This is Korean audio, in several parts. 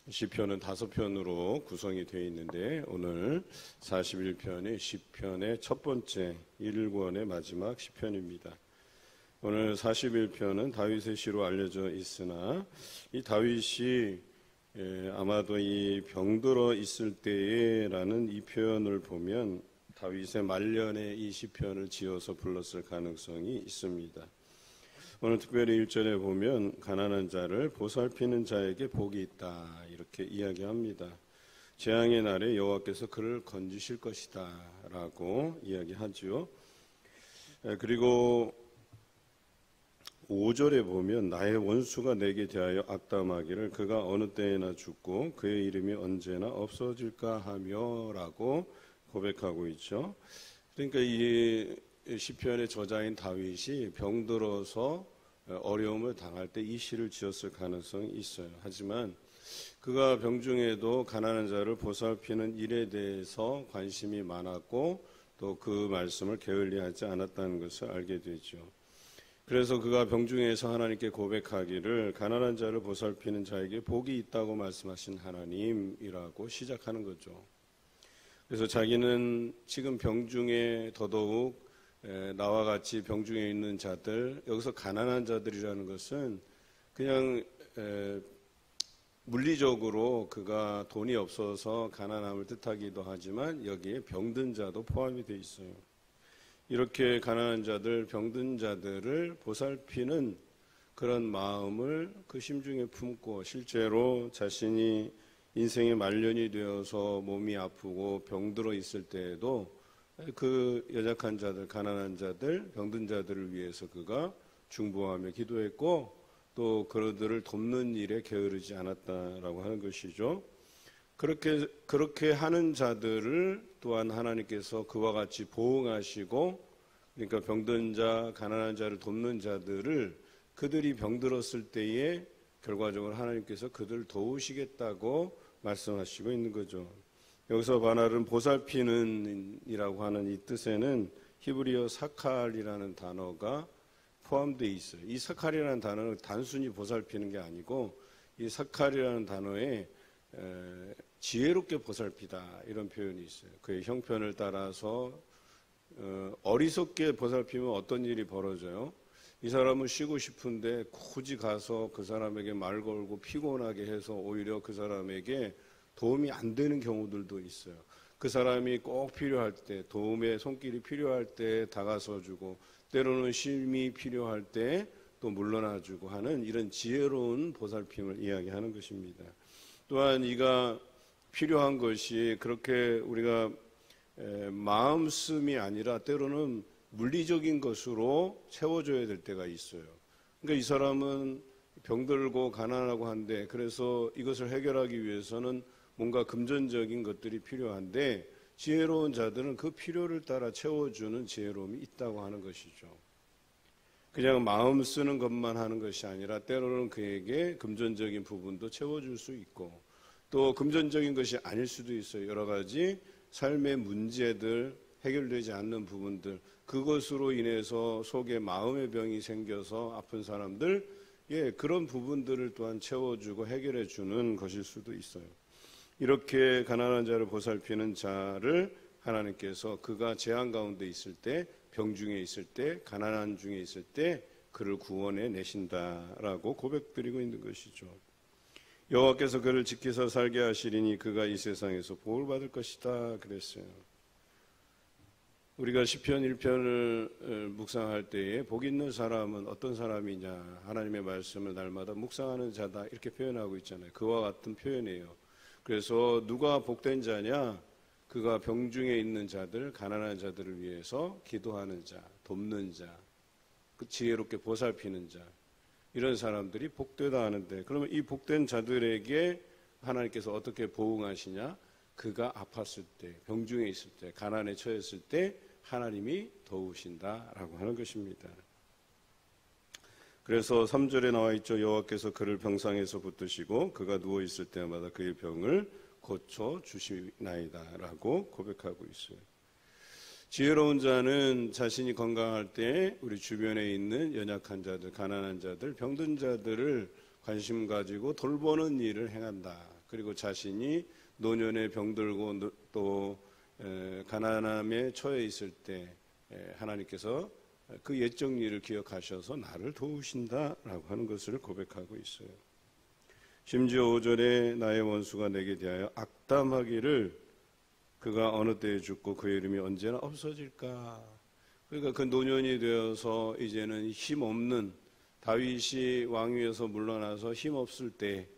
시편은 5편으로 구성이 되어 있는데 오늘 41편의 시편의 첫 번째 1권의 마지막 시편입니다. 오늘 41편은 다윗의 시로 알려져 있으나 이 다윗이 아마도 이 병들어 있을 때에라는 이 표현을 보면 다윗의 말년에 이 시편을 지어서 불렀을 가능성이 있습니다. 오늘 특별히 1절에 보면 가난한 자를 보살피는 자에게 복이 있다 이렇게 이야기합니다. 재앙의 날에 여호와께서 그를 건지실 것이다 라고 이야기하죠. 그리고 5절에 보면 나의 원수가 내게 대하여 악담하기를 그가 어느 때에나 죽고 그의 이름이 언제나 없어질까 하며 라고 고백하고 있죠. 그러니까 이 시편의 저자인 다윗이 병들어서 어려움을 당할 때 이 시를 지었을 가능성이 있어요. 하지만 그가 병중에도 가난한 자를 보살피는 일에 대해서 관심이 많았고 또 그 말씀을 게을리하지 않았다는 것을 알게 되죠. 그래서 그가 병중에서 하나님께 고백하기를 가난한 자를 보살피는 자에게 복이 있다고 말씀하신 하나님이라고 시작하는 거죠. 그래서 자기는 지금 병중에 더더욱 나와 같이 병중에 있는 자들, 여기서 가난한 자들이라는 것은 그냥 물리적으로 그가 돈이 없어서 가난함을 뜻하기도 하지만 여기에 병든 자도 포함이 되어 있어요. 이렇게 가난한 자들, 병든 자들을 보살피는 그런 마음을 그 심중에 품고 실제로 자신이 인생의 말년이 되어서 몸이 아프고 병들어 있을 때에도 그 연약한 자들, 가난한 자들, 병든 자들을 위해서 그가 중보하며 기도했고 또 그들을 돕는 일에 게으르지 않았다라고 하는 것이죠. 그렇게 하는 자들을 또한 하나님께서 그와 같이 보응하시고 그러니까 병든 자, 가난한 자를 돕는 자들을 그들이 병들었을 때에 결과적으로 하나님께서 그들을 도우시겠다고 말씀하시고 있는 거죠. 여기서 바날은 보살피는 이라고 하는 이 뜻에는 히브리어 사칼이라는 단어가 포함되어 있어요. 이 사칼이라는 단어는 단순히 보살피는 게 아니고 이 사칼이라는 단어에 지혜롭게 보살피다 이런 표현이 있어요. 그의 형편을 따라서 어리석게 보살피면 어떤 일이 벌어져요? 이 사람은 쉬고 싶은데 굳이 가서 그 사람에게 말 걸고 피곤하게 해서 오히려 그 사람에게 도움이 안 되는 경우들도 있어요. 그 사람이 꼭 필요할 때, 도움의 손길이 필요할 때 다가서 주고 때로는 쉼이 필요할 때 또 물러나 주고 하는 이런 지혜로운 보살핌을 이야기하는 것입니다. 또한 이가 필요한 것이 그렇게 우리가 마음씀이 아니라 때로는 물리적인 것으로 채워줘야 될 때가 있어요. 그러니까 이 사람은 병들고 가난하고 한데 그래서 이것을 해결하기 위해서는 뭔가 금전적인 것들이 필요한데 지혜로운 자들은 그 필요를 따라 채워주는 지혜로움이 있다고 하는 것이죠. 그냥 마음 쓰는 것만 하는 것이 아니라 때로는 그에게 금전적인 부분도 채워줄 수 있고 또 금전적인 것이 아닐 수도 있어요. 여러 가지 삶의 문제들, 해결되지 않는 부분들, 그것으로 인해서 속에 마음의 병이 생겨서 아픈 사람들, 그런 부분들을 또한 채워주고 해결해 주는 것일 수도 있어요. 이렇게 가난한 자를 보살피는 자를 하나님께서 그가 재앙 가운데 있을 때, 병중에 있을 때, 가난한 중에 있을 때 그를 구원해 내신다라고 고백드리고 있는 것이죠. 여호와께서 그를 지키사 살게 하시리니 그가 이 세상에서 복을 받을 것이다 그랬어요. 우리가 시편 1편을 묵상할 때에 복 있는 사람은 어떤 사람이냐, 하나님의 말씀을 날마다 묵상하는 자다 이렇게 표현하고 있잖아요. 그와 같은 표현이에요. 그래서 누가 복된 자냐? 그가 병중에 있는 자들, 가난한 자들을 위해서 기도하는 자, 돕는 자, 그 지혜롭게 보살피는 자, 이런 사람들이 복되다 하는데 그러면 이 복된 자들에게 하나님께서 어떻게 보응하시냐? 그가 아팠을 때, 병중에 있을 때, 가난에 처했을 때 하나님이 도우신다라고 하는 것입니다. 그래서 3절에 나와 있죠. 여호와께서 그를 병상에서 붙드시고 그가 누워 있을 때마다 그의 병을 고쳐 주시나이다라고 고백하고 있어요. 지혜로운 자는 자신이 건강할 때 우리 주변에 있는 연약한 자들, 가난한 자들, 병든 자들을 관심 가지고 돌보는 일을 행한다. 그리고 자신이 노년에 병들고 또 가난함에 처해 있을 때 하나님께서 그 옛적 일을 기억하셔서 나를 도우신다라고 하는 것을 고백하고 있어요. 심지어 5절에 나의 원수가 내게 대하여 악담하기를 그가 어느 때에 죽고 그의 이름이 언제나 없어질까. 그러니까 그 노년이 되어서 이제는 힘없는 다윗이 왕위에서 물러나서 힘없을 때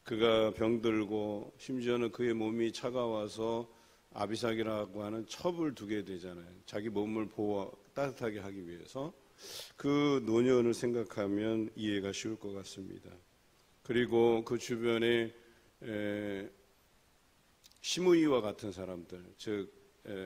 그가 병들고 심지어는 그의 몸이 차가워서 아비삭이라고 하는 첩을 두게 되잖아요. 자기 몸을 따뜻하게 하기 위해서. 그 노년을 생각하면 이해가 쉬울 것 같습니다. 그리고 그 주변에 시므이와 같은 사람들, 즉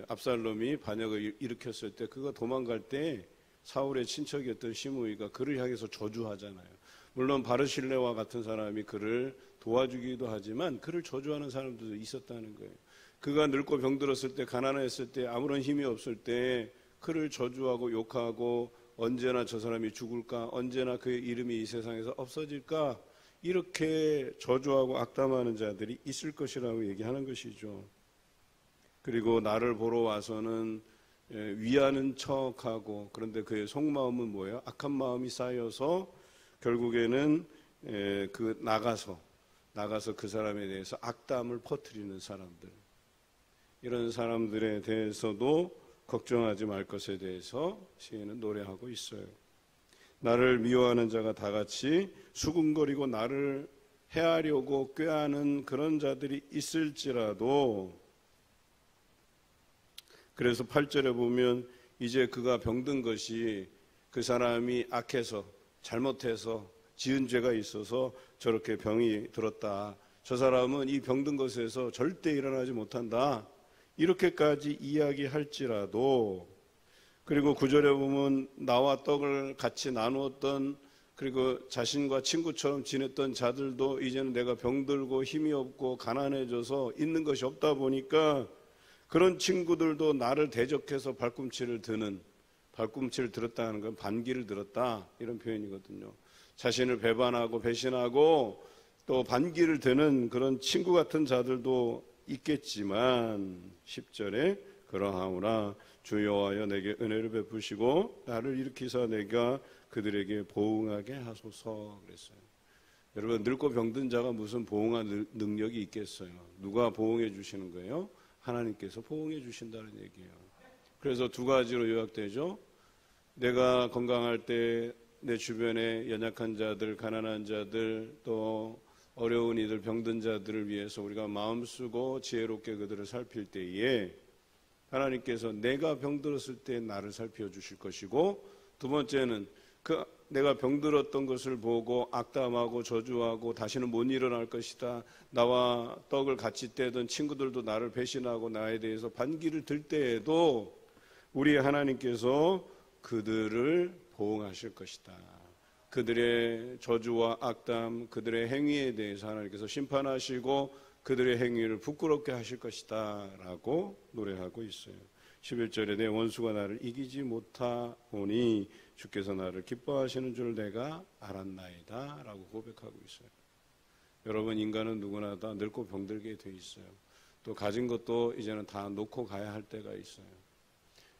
압살롬이 반역을 일으켰을 때 그가 도망갈 때 사울의 친척이었던 시므이가 그를 향해서 저주하잖아요. 물론 바르실레와 같은 사람이 그를 도와주기도 하지만 그를 저주하는 사람들도 있었다는 거예요. 그가 늙고 병들었을 때, 가난했을 때, 아무런 힘이 없을 때 그를 저주하고 욕하고 언제나 저 사람이 죽을까, 언제나 그의 이름이 이 세상에서 없어질까, 이렇게 저주하고 악담하는 자들이 있을 것이라고 얘기하는 것이죠. 그리고 나를 보러 와서는 위하는 척하고, 그런데 그의 속마음은 뭐예요? 악한 마음이 쌓여서 결국에는 나가서 그 사람에 대해서 악담을 퍼뜨리는 사람들, 이런 사람들에 대해서도 걱정하지 말 것에 대해서 시인은 노래하고 있어요. 나를 미워하는 자가 다 같이 수군거리고 나를 해하려고 꾀하는 그런 자들이 있을지라도, 그래서 8절에 보면 이제 그가 병든 것이 그 사람이 악해서 잘못해서 지은 죄가 있어서 저렇게 병이 들었다, 저 사람은 이 병든 것에서 절대 일어나지 못한다, 이렇게까지 이야기할지라도, 그리고 9절에 보면 나와 떡을 같이 나누었던, 그리고 자신과 친구처럼 지냈던 자들도 이제는 내가 병들고 힘이 없고 가난해져서 있는 것이 없다 보니까 그런 친구들도 나를 대적해서 발꿈치를 들었다는 건 반기를 들었다, 이런 표현이거든요. 자신을 배반하고 배신하고 또 반기를 드는 그런 친구 같은 자들도 있겠지만 10절에 그러하오나 주 여호와여 내게 은혜를 베푸시고 나를 일으키사 내가 그들에게 보응하게 하소서 그랬어요. 여러분, 늙고 병든 자가 무슨 보응할 능력이 있겠어요? 누가 보응해 주시는 거예요? 하나님께서 보응해 주신다는 얘기예요. 그래서 두 가지로 요약되죠. 내가 건강할 때 내 주변에 연약한 자들, 가난한 자들, 또 어려운 이들, 병든 자들을 위해서 우리가 마음 쓰고 지혜롭게 그들을 살필 때에 하나님께서 내가 병들었을 때 나를 살펴주실 것이고, 두 번째는 내가 병들었던 것을 보고 악담하고 저주하고 다시는 못 일어날 것이다, 나와 떡을 같이 떼던 친구들도 나를 배신하고 나에 대해서 반기를 들 때에도 우리 하나님께서 그들을 보응하실 것이다. 그들의 저주와 악담, 그들의 행위에 대해서 하나님께서 심판하시고 그들의 행위를 부끄럽게 하실 것이다 라고 노래하고 있어요. 11절에 내 원수가 나를 이기지 못하오니 주께서 나를 기뻐하시는 줄 내가 알았나이다 라고 고백하고 있어요. 여러분, 인간은 누구나 다 늙고 병들게 돼 있어요. 또 가진 것도 이제는 다 놓고 가야 할 때가 있어요.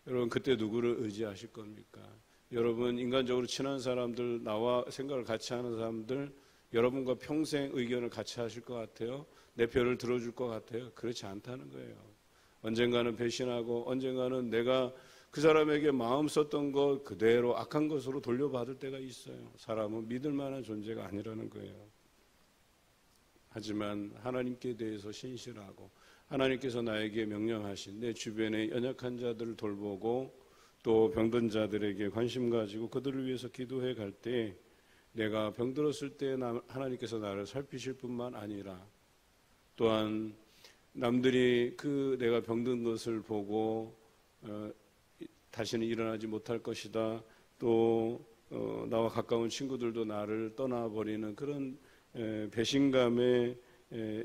여러분, 그때 누구를 의지하실 겁니까? 여러분, 인간적으로 친한 사람들, 나와 생각을 같이 하는 사람들, 여러분과 평생 의견을 같이 하실 것 같아요? 내 편을 들어줄 것 같아요? 그렇지 않다는 거예요. 언젠가는 배신하고 언젠가는 내가 그 사람에게 마음 썼던 것 그대로 악한 것으로 돌려받을 때가 있어요. 사람은 믿을 만한 존재가 아니라는 거예요. 하지만 하나님께 대해서 신실하고 하나님께서 나에게 명령하신 내 주변의 연약한 자들을 돌보고 또 병든 자들에게 관심 가지고 그들을 위해서 기도해 갈 때 내가 병들었을 때 하나님께서 나를 살피실 뿐만 아니라 또한 남들이 내가 병든 것을 보고 다시는 일어나지 못할 것이다, 또 나와 가까운 친구들도 나를 떠나버리는 그런 배신감에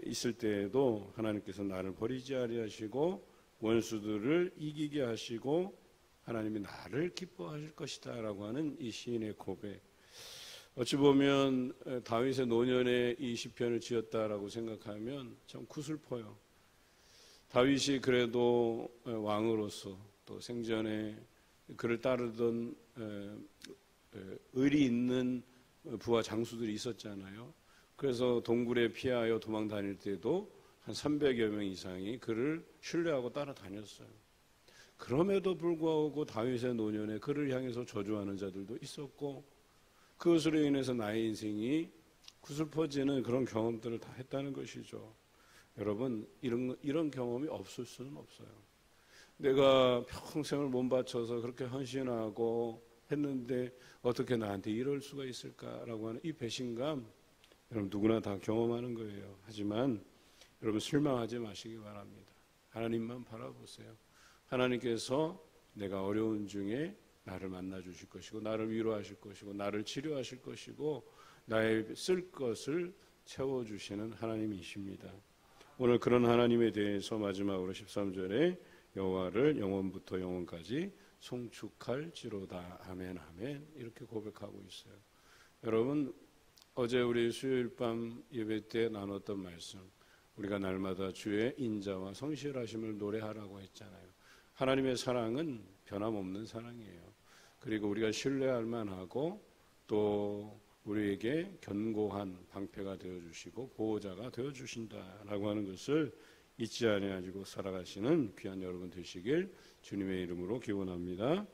있을 때에도 하나님께서 나를 버리지 아니하시고 원수들을 이기게 하시고 하나님이 나를 기뻐하실 것이다 라고 하는 이 시인의 고백. 어찌 보면 다윗의 노년에 이 시편을 지었다라고 생각하면 참 구슬퍼요. 다윗이 그래도 왕으로서 또 생전에 그를 따르던 의리 있는 부하 장수들이 있었잖아요. 그래서 동굴에 피하여 도망 다닐 때도 한 300여 명 이상이 그를 신뢰하고 따라다녔어요. 그럼에도 불구하고 다윗의 노년에 그를 향해서 저주하는 자들도 있었고, 그것으로 인해서 나의 인생이 구슬퍼지는 그런 경험들을 다 했다는 것이죠. 여러분, 이런 경험이 없을 수는 없어요. 내가 평생을 몸바쳐서 그렇게 헌신하고 했는데 어떻게 나한테 이럴 수가 있을까라고 하는 이 배신감, 여러분 누구나 다 경험하는 거예요. 하지만 여러분 실망하지 마시기 바랍니다. 하나님만 바라보세요. 하나님께서 내가 어려운 중에 나를 만나 주실 것이고, 나를 위로하실 것이고, 나를 치료하실 것이고, 나의 쓸 것을 채워주시는 하나님이십니다. 오늘 그런 하나님에 대해서 마지막으로 13절에 여호와를 영원부터 영원까지 송축할지로다. 아멘 아멘 이렇게 고백하고 있어요. 여러분, 어제 우리 수요일 밤 예배 때 나눴던 말씀, 우리가 날마다 주의 인자와 성실하심을 노래하라고 했잖아요. 하나님의 사랑은 변함없는 사랑이에요. 그리고 우리가 신뢰할 만하고 또 우리에게 견고한 방패가 되어주시고 보호자가 되어주신다라고 하는 것을 잊지 아니하시고 살아가시는 귀한 여러분 되시길 주님의 이름으로 기원합니다.